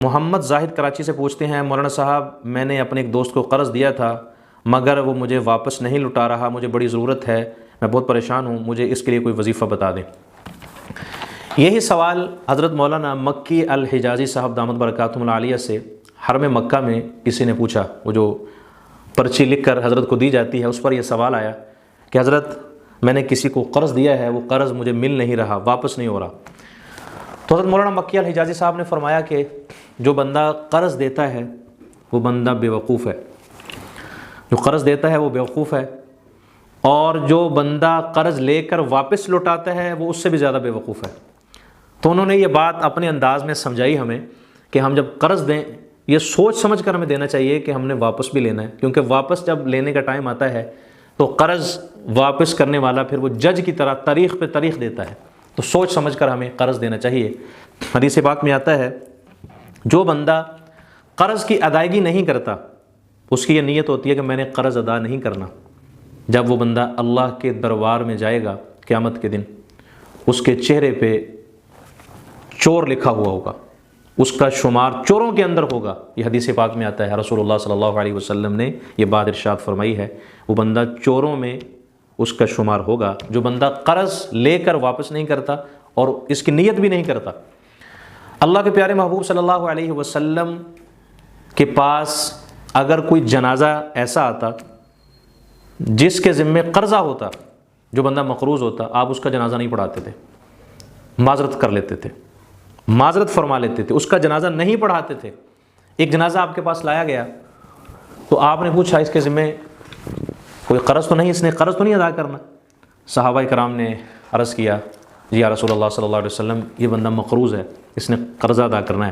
محمد زاہد کراچی سے پوچھتے ہیں، مولانا صاحب میں نے اپنے ایک دوست کو قرض دیا تھا مگر وہ مجھے واپس نہیں لوٹا رہا، مجھے بڑی ضرورت ہے، میں بہت پریشان ہوں، مجھے اس کے لیے کوئی وظیفہ بتا دیں۔ یہی سوال حضرت مولانا مکی الحجازی صاحب دامت برکاتہم العالیہ سے حرم مکہ میں کسی نے پوچھا، وہ جو پرچی لکھ کر حضرت کو دی جاتی ہے اس پر یہ سوال آیا کہ حضرت میں نے کسی کو قرض دیا ہے، وہ قرض مجھے مل نہیں رہا، واپس نہیں ہو رہا۔ تو حضرت مولانا مکی الحجازی صاحب نے فرمایا کہ جو بندہ قرض دیتا ہے وہ بندہ بیوقوف ہے، جو قرض دیتا ہے وہ بیوقوف ہے، اور جو بندہ قرض لے کر واپس لوٹاتا ہے وہ اس سے بھی زیادہ بیوقوف ہے۔ تو انہوں نے یہ بات اپنے انداز میں سمجھائی ہمیں کہ ہم جب قرض دیں یہ سوچ سمجھ کر ہمیں دینا چاہیے کہ ہم نے واپس بھی لینا ہے، کیونکہ واپس جب لینے کا ٹائم آتا ہے تو قرض واپس کرنے والا پھر وہ جج کی طرح تاریخ پہ تاریخ دیتا ہے، تو سوچ سمجھ کر ہمیں قرض دینا چاہیے۔ حدیث پاک میں آتا ہے جو بندہ قرض کی ادائیگی نہیں کرتا اس کی یہ نیت ہوتی ہے کہ میں نے قرض ادا نہیں کرنا، جب وہ بندہ اللہ کے دربار میں جائے گا قیامت کے دن اس کے چہرے پہ چور لکھا ہوا ہوگا، اس کا شمار چوروں کے اندر ہوگا۔ یہ حدیث پاک میں آتا ہے، رسول اللہ صلی اللہ علیہ وسلم نے یہ بات ارشاد فرمائی ہے، وہ بندہ چوروں میں اس کا شمار ہوگا جو بندہ قرض لے کر واپس نہیں کرتا اور اس کی نیت بھی نہیں کرتا۔ اللہ کے پیارے محبوب صلی اللہ علیہ وسلم کے پاس اگر کوئی جنازہ ایسا آتا جس کے ذمے قرضہ ہوتا، جو بندہ مقروض ہوتا، آپ اس کا جنازہ نہیں پڑھاتے تھے، معذرت کر لیتے تھے، معذرت فرما لیتے تھے، اس کا جنازہ نہیں پڑھاتے تھے۔ ایک جنازہ آپ کے پاس لایا گیا تو آپ نے پوچھا اس کے ذمے کوئی قرض تو نہیں، اس نے قرض تو نہیں ادا کرنا؟ صحابہ کرام نے عرض کیا جی یا رسول اللہ صلی اللہ علیہ وسلم یہ بندہ مقروض ہے، اس نے قرضہ ادا کرنا ہے۔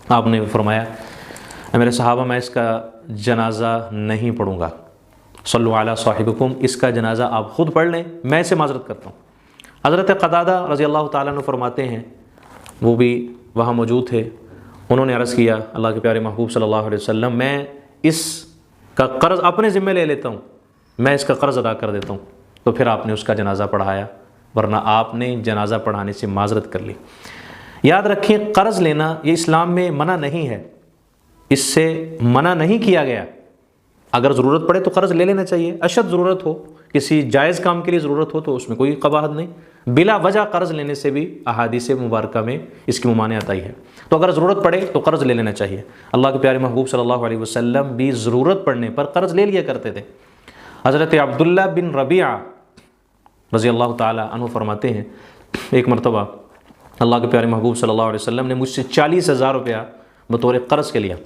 آپ نے فرمایا اے میرے صحابہ میں اس کا جنازہ نہیں پڑھوں گا، صلو علی صاحبکم، اس کا جنازہ آپ خود پڑھ لیں، میں اسے معذرت کرتا ہوں۔ حضرت قتادہ رضی اللہ تعالیٰ عنہ فرماتے ہیں، وہ بھی وہاں موجود تھے، انہوں نے عرض کیا اللہ کے پیارے محبوب صلی اللہ علیہ وسلم میں اس کا قرض اپنے ذمہ لے لیتا ہوں، میں اس کا قرض ادا کر دیتا ہوں۔ تو پھر آپ نے اس کا جنازہ پڑھایا، ورنہ آپ نے جنازہ پڑھانے سے معذرت کر لی۔ یاد رکھیں قرض لینا یہ اسلام میں منع نہیں ہے، اس سے منع نہیں کیا گیا۔ اگر ضرورت پڑے تو قرض لے لینا چاہیے، اشد ضرورت ہو، کسی جائز کام کے لیے ضرورت ہو تو اس میں کوئی قباحت نہیں۔ بلا وجہ قرض لینے سے بھی احادیث مبارکہ میں اس کی ممانعت آئی ہے، تو اگر ضرورت پڑے تو قرض لے لینا چاہیے۔ اللہ کے پیارے محبوب صلی اللہ علیہ وسلم بھی ضرورت پڑنے پر قرض لے لیا کرتے تھے۔ حضرت عبداللہ بن ربیعہ رضی اللہ تعالی عنہ فرماتے ہیں ایک مرتبہ اللہ کے پیارے محبوب صلی اللہ علیہ وسلم نے مجھ سے 40,000 روپیہ بطور قرض کے لیا۔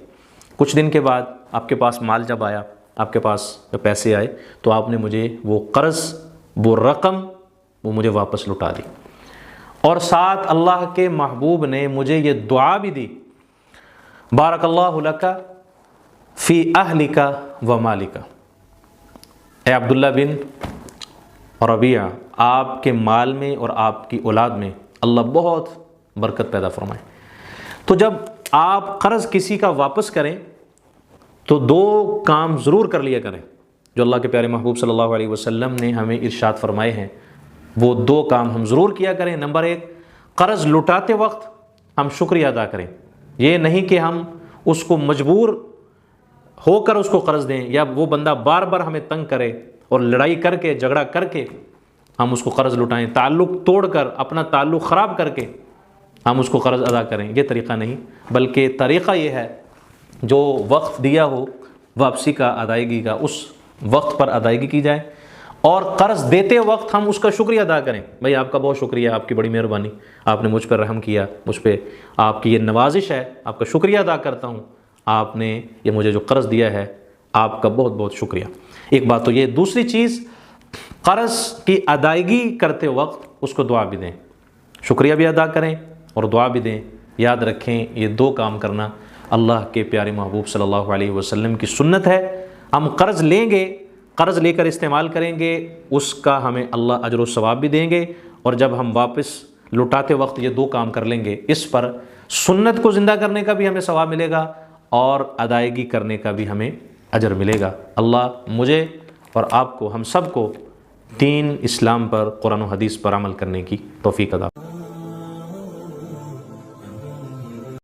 کچھ دن کے بعد آپ کے پاس مال جب آیا، آپ کے پاس پیسے آئے تو آپ نے مجھے وہ قرض، وہ رقم وہ مجھے واپس لوٹا دی، اور ساتھ اللہ کے محبوب نے مجھے یہ دعا بھی دی، بارک اللہ لک فی اہلک و مالک۔ اے عبداللہ بن ربیعہ، آپ کے مال میں اور آپ کی اولاد میں اللہ بہت برکت پیدا فرمائے۔ تو جب آپ قرض کسی کا واپس کریں تو 2 کام ضرور کر لیا کریں جو اللہ کے پیارے محبوب صلی اللہ علیہ وسلم نے ہمیں ارشاد فرمائے ہیں، وہ 2 کام ہم ضرور کیا کریں۔ نمبر 1، قرض لوٹاتے وقت ہم شکریہ ادا کریں، یہ نہیں کہ ہم اس کو مجبور ہو کر اس کو قرض دیں، یا وہ بندہ بار بار ہمیں تنگ کرے اور لڑائی کر کے جھگڑا کر کے ہم اس کو قرض لوٹائیں، تعلق توڑ کر اپنا تعلق خراب کر کے ہم اس کو قرض ادا کریں، یہ طریقہ نہیں، بلکہ طریقہ یہ ہے جو وقت دیا ہو واپسی کا، ادائیگی کا، اس وقت پر ادائیگی کی جائے، اور قرض دیتے وقت ہم اس کا شکریہ ادا کریں، بھائی آپ کا بہت شکریہ، آپ کی بڑی مہربانی، آپ نے مجھ پر رحم کیا، مجھ پہ آپ کی یہ نوازش ہے، آپ کا شکریہ ادا کرتا ہوں، آپ نے یہ مجھے جو قرض دیا ہے آپ کا بہت بہت شکریہ۔ ایک بات تو یہ، دوسری چیز قرض کی ادائیگی کرتے وقت اس کو دعا بھی دیں، شکریہ بھی ادا کریں اور دعا بھی دیں۔ یاد رکھیں یہ 2 کام کرنا اللہ کے پیارے محبوب صلی اللہ علیہ وسلم کی سنت ہے۔ ہم قرض لیں گے، قرض لے کر استعمال کریں گے، اس کا ہمیں اللہ اجر و ثواب بھی دیں گے، اور جب ہم واپس لوٹاتے وقت یہ 2 کام کر لیں گے، اس پر سنت کو زندہ کرنے کا بھی ہمیں ثواب ملے گا اور ادائیگی کرنے کا بھی ہمیں اجر ملے گا۔ اللہ مجھے اور آپ کو، ہم سب کو دین اسلام پر، قرآن و حدیث پر عمل کرنے کی توفیق عطا۔